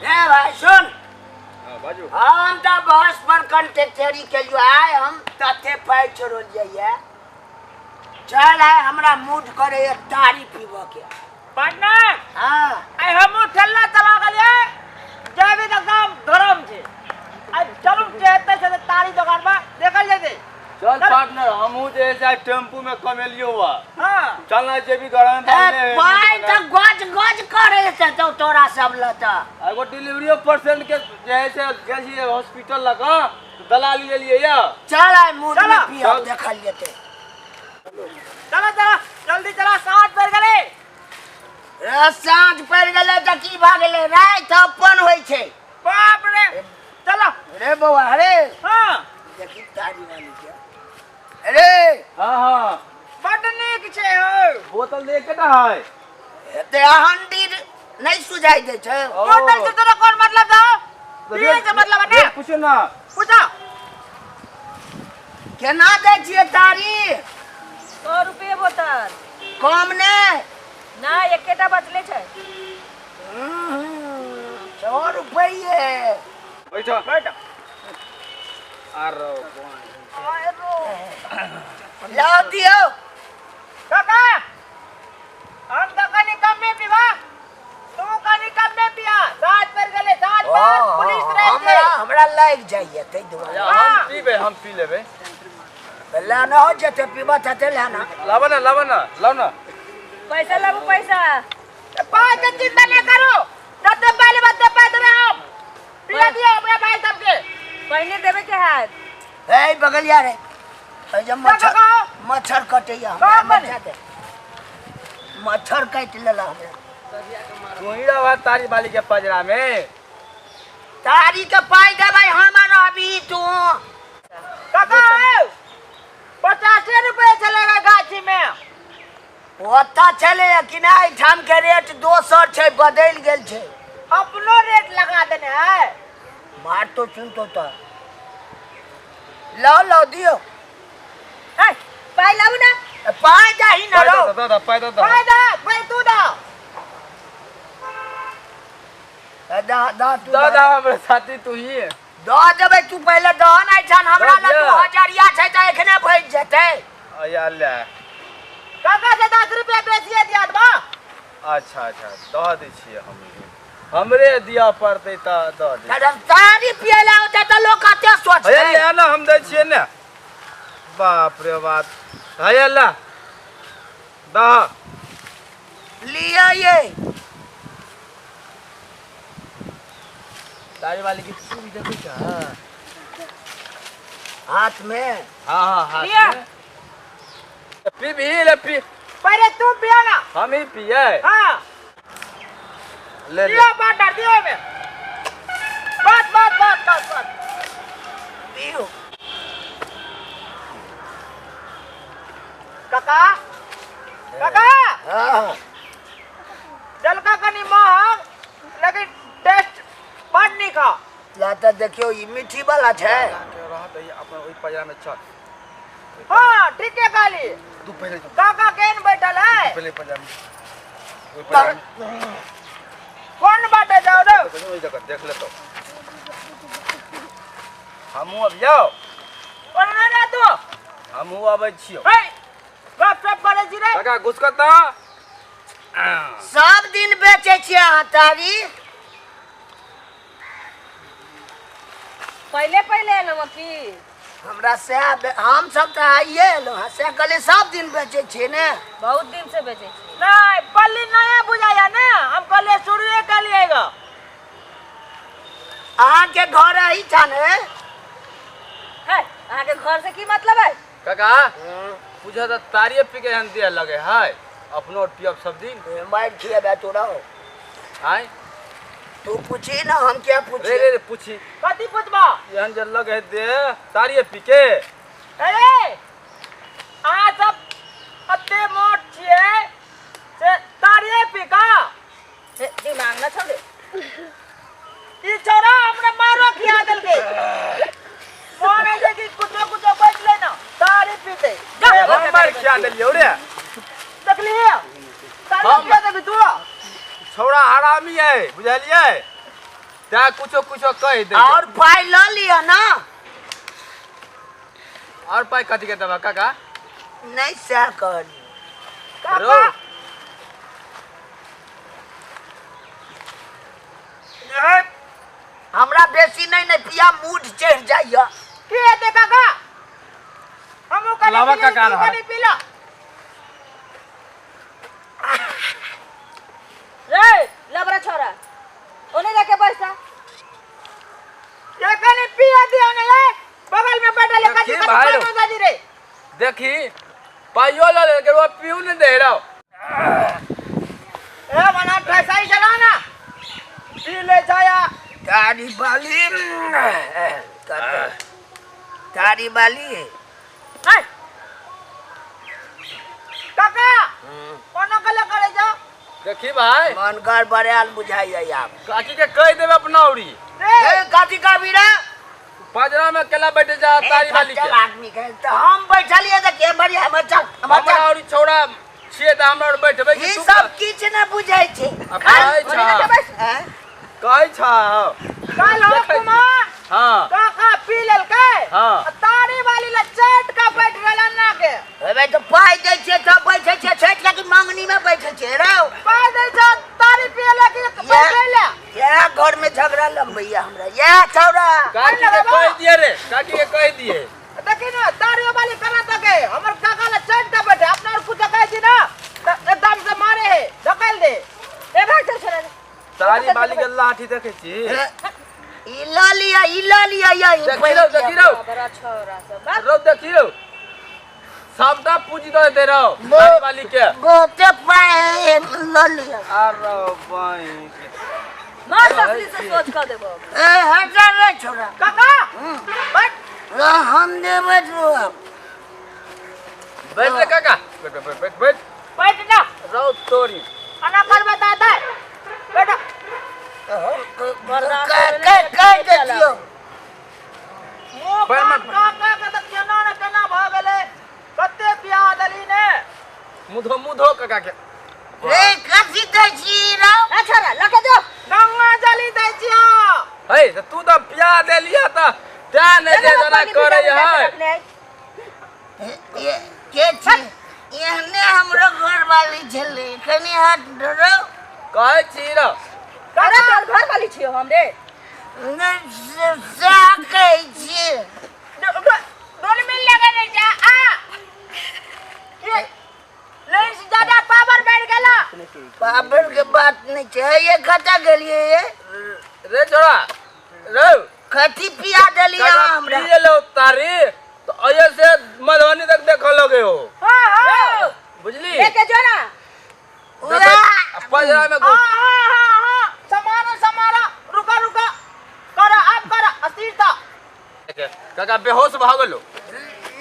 ए भाई सुन बाजू हम तो बस पर कंटेक्टरी के जो आए हम तथे पाई छोड़ जाइए चल है हमरा मूड करे एक तारी पीबो के पार्टनर हां आई हमू ठेला चला गलिए जेबी एकदम गरम छे आई चलू जेते से तारी दुकान में देखल जेते चल पार्टनर हमहू जैसे टेम्पू में कमेलियो हुआ हां चलना जे भी गरम ए पाई तो गज गज करे से तो तोरा सब लता एगो डिलीवरी पेशेंट के जैसे गेली हॉस्पिटल लगा दलाली ले लिए या चल है मूड में पियो देखल जेते चला चला जल्दी चला 7 बज गले रे साँझ पड़ गेले त की भ गेले रात अपन होय छे बाप रे चला रे बौआ रे हां देखी तारी वाली के अरे हां हां बड नीक छे हो बोतल लेके ना है एते हंडी नहीं सुझाई दे छे बोतल से तोरा कौन मतलब था ये के मतलब है पूछो ना पूछा केना दे छिए तारी 100 रुपये बोतल कम ने ना एकेटा बचले छै 100 रुपये बैठो बैठ आरो लाओ दियो काका हम तो कनी कम में पीवा तू कनी कम में पिया 7 पर गले 7 बार पुलिस रह हमरा लाग जाइए तै दुआरे हम पीबे हम पी लेबे ला ना हो जते पीबा तते लेना लावा ना लाओ ना पैसा लाबू पैसा पाँच के चिंता न करो जते पहले बते पे देबे हम पिया दियो अपने भाई सबके पहले देवे के हाथ ए बगलिया रे जब मच्छर कटैया मच्छर काट लेला हमरा तू ही रहा तारी वाली के पजरा में तारी के पाई देबै हमर अभी तू काका 50 रुपए चलेगा गाछी में ओता चले कि नहीं ठाम के रेट दोसर छै बदल गेल छै अपनो रेट लगा देने है मार तो सुन तो लो दियो ए पाई लाबू ना पाई जाही ना लो पाई दो भाई तू दा तू दादा हमरे साथी तू ही द देबै तू पहले दहन आई छन हमरा लग 2000 छै त एखने भइज जेतै या ले काका से 10 रुपया बेचिए दिया बा अच्छा दह दै छियै हमरे दिया पड़तै त दह दे तब तारी पियला होते त लोग कते सोचतै हे ले ना हम दै छियै ने बाप रे बाप हे ला दह लिया ये तारी वाली की चूड़ी देखो क्या हाथ में हां हाथ लिया। में पी भी ले पी पहले तू पिया ना हम ही पिए हां ले लिया बात डाल दियो में बस पियो काका हां जल का कनी महंग लेकिन टेस्ट बड़ निक है ला त देखियो ई मीठी वाला छै के रह दई अपन ओई पजा में चल हां ठीक है काली तू पहले काका केन बैठल है पहले पजा में ओई पजा में कौन बाटे जाओ रे ओई जगह देख ले तो हमहू अब जाओ और ना तू हमहू आबै छियो हे गप करे छी रे काका घुसकता सब दिन बेचे छियै अहाँ तारी पहले एलो की हमरा से हम सब त आइए एलो से कहले सब दिन बेचे छियै ने बहुत दिन से बेचे छी नहीं पल्ली नया बुझाया ना हम कल शुरू कर लिएगा अहाँ के घर ही था ने है अहाँ के घर से की मतलब है काका पूछा त तारिये पी के हन दिया लगे है अपनो पियब सब दिन मार खिया तोरा आय तू पूछी ना हम क्या पूछे रे पूछी कथी पूछबा यहन जल लगे दे तारिये पी के अरे आ सब अते मोट छिए से तारिये पिका दिमाग ना छोड़े ई छोरा हमने मारो खिया देल के मोने जे कि कुछ बैठ लेना तारी पीते हम मार खिया देलियो रे देख लिए तारी पिया दे तू छौड़ा हरामी है बुझलिए त्या कुछो कुछो कह दे और पाई ल लिया ना। और पाई कथी के देबा काका नहीं सह कर रो हमरा बेसी नहीं नहीं पिया मूड चढ़ जाइए। की है काका हमू कनी लावा काका ना कनी पीला रे लबरा छोरा ओने जाके बैठा। ये कनी पिया दियो ने ले बगल में बैठा ले देखी कनी भाई। पानी दादी रे देखी पाइयो ले ले के वो पीऊ नहीं दे रहा ए मना पैसा ही चला ना पी ले जाया तारी बाली तारी बाली हाय काका कोनो कले करे जाओ देखी भाई मन कर बड़ाल बुझाइए आप। काकी के कह देबे अपना उड़ी रे काटी का बीरा पाजरा में अकेला बैठे जा तारी वाली के आदमी के तो हम बैठलिए तो के बढ़िया हम चल हमरा उड़ी छोड़ा छिए त हमरा उड़ बैठबे ई कि तू सब किछ न बुझाइ छै। कहै ओने जाके छ बैठ। हैं? कहै छ कल हो कुमार हां काका पी लेल के हाँ। तारी वाली ले चट का बैठ गेला ना के अबे तो पाई दै छै सब बैठे छै छठ के मंगनी में बैठे छै रौ। पाई दे जा तारी पी ले के बैठ ले या घर में झगड़ा लग भैया हमरा या छौरा काकी के कह दिए रे काकी के कह दिए देखी ना तारी वाली करा तके हमर काका ले चट का बैठे अपना और कुछ कह दी ना एकदम से मारे है धकेल दे ए भाग चल छोरा। तारी वाली के लाठी देखे छी ई ला लिया या देखी रो लबरा छोरा सब बात। रो देखी रो सबटा पूजी दे रहो तारी वाली के गोते पाए ला लिया। अरे भाई मार तसली से सोच कर देबो। ए हटा रे छौरा काका बैठ ला हम दे बैठो अब बैठ रे काका बैठ बैठ बैठ बैठ बैठ ना रो तोरी अना कर बताता है बैठ कह दियो मुंह काका का त केना न केना भ गेले कते पिया दली ने मुधो काका के रे कथी दै छी रौ। ए छोरा लके जो। गंगा जली दै छियो हे त तू त पिया दे लिया त त्या नहीं दे जना करे है ये के छी एहने हमरो घर वाली छले कनी हाथ धरो कहे छी रो अरे तोर घर वाली छियो हम रे। साकै छी दोन मिल लगे नहीं जा आ ये लेंस ज्यादा पावर बैठ गेला पावर के बात नहीं छै। ये कता गेलिए ये रे छोरा रो कथी पिया देलिए हमरा पिए लो तारी तो अये से मधुबनी तक देख लोगे हो हां हां बुझली लेके जो ना। पजरा में हां समारा रुका करा आप करा अस्थिरता काका बेहोश भ गेलो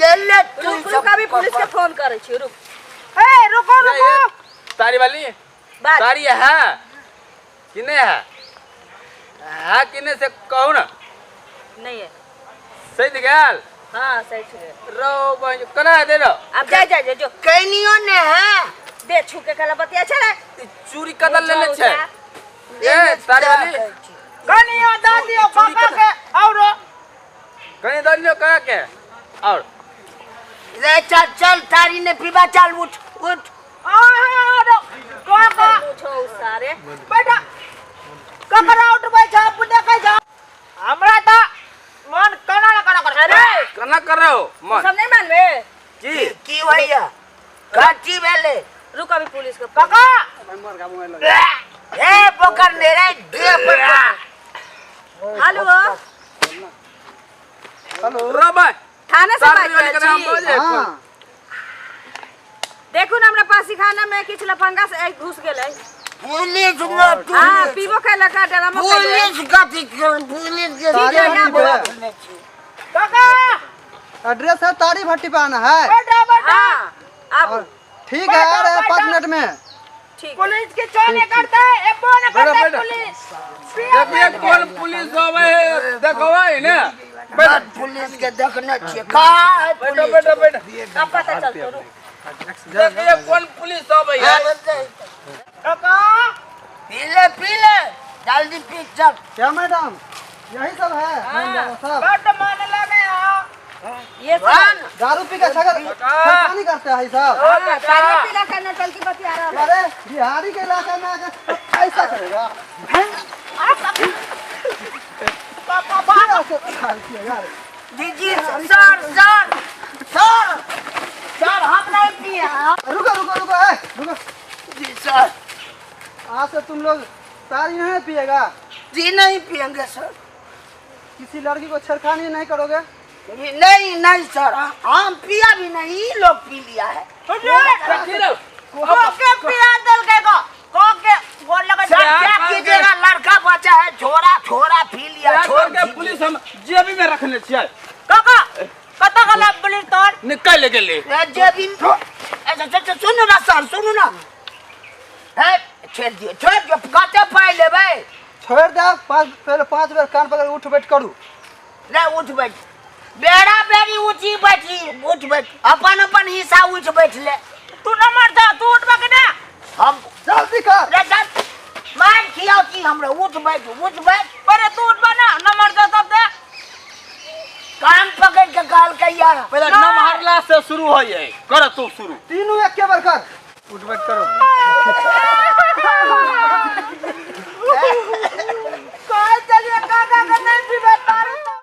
ले तू रुक अभी पुलिस के फोन करे छी रुक। ए रुको ये तारी वाली बात तारी है किने है किने से कहू ना नहीं है। सही गेल हां सही छे। रो भाई कना दे रो अब जा जो कनियो ने है दे छू के कला बतिया छे रे। चूरी कदल लेने छे ए तारी वाली कनियो दादियो काका के औरो कहीं दलियो कहा के और रे चल तारी ने पीबा चल उठ हां काका पूछो सारे बेटा ककरा उठ बैठा पुण्य के जा हमरा त मन कना न करा कर अरे कना कर रहे हो मन सब नहीं मानबे की भैया कथी भेले रुक अभी पुलिस के काका ए पकड़ ले रे दे पकड़ हेलो रो भाई थाने से तारी वाली बात के नाम बोल छी। देखू ना हमरा पासी खाना में किछ लफंगा से एक घुस गेलै। पुलिस न तू हां पीबो के लगा डरामा के पुलिस कथी कर पुलिस के ठीक है, ना बोलो। काका एड्रेस है तारी भट्टी पे आना है। बेटा हां अब ठीक है आ रहे हैं 5 मिनट में। ठीक पुलिस के चोने करता है एबो न करता है पुलिस देखिए कौन पुलिस होवे देखो भाई ने बात पुलिस के देखना चाहिए का है बैठो पुलिस बैठो बैठो अब पता चलतो रुक। देखिए कौन पुलिस होवे है काका पीले जल्दी पी चल। क्या मैडम यही सब है सब बट मन लगे हाँ ये सब वन। दारू पी के छेड़खानी करते हैं सब। पानी पीला का नटल की बतिया रहा है। अरे बिहारी के इलाके में आकर ऐसा करेगा दीदी सर सर सर सर हम नहीं पिए हैं। रुको रुको रुको रुको। जी सर। आज से तुम लोग तारी नहीं पिएगा, जी नहीं पिएंगे सर। किसी लड़की को छेड़खानी नहीं करोगे। नहीं नहीं सर, हम पिया भी नहीं, ये लोग पी लिया है। कोके पिया दल के को कोके बोल लगा सर क्या कीजिएगा, लड़का बचा है, छोरा छोरा पी लिया, छोड़ के पुलिस हम जेबी में रखने छियै। काका कता गला पुलिस तोर निकल गेली जेबी में। अच्छा सुनो ना सर, सुनो ना। है छोड़ दिए, छोड़ दिए, कते पाई लेबै। छोड़ दे, पहले 5 बेर कान पकड़ उठ बैठ करू। नहीं उठ बैठ, बेड़ा बेड़ी ऊंची बैठी, उठ बैठ, अपन अपन हिस्सा उठ बैठ ले। तू न मर जा, तू उठ बके ना हम जल्दी कर। रे चल मार खियाओ की हमरा, उठ बैठ उठ बैठ। पर तू उठ बना न मर जा तब दे कान पकड़ के काल कैया। पहले नमहरला से शुरू होइए, कर तू शुरू। तीनों एक के बार कर। उठ बैठ करो।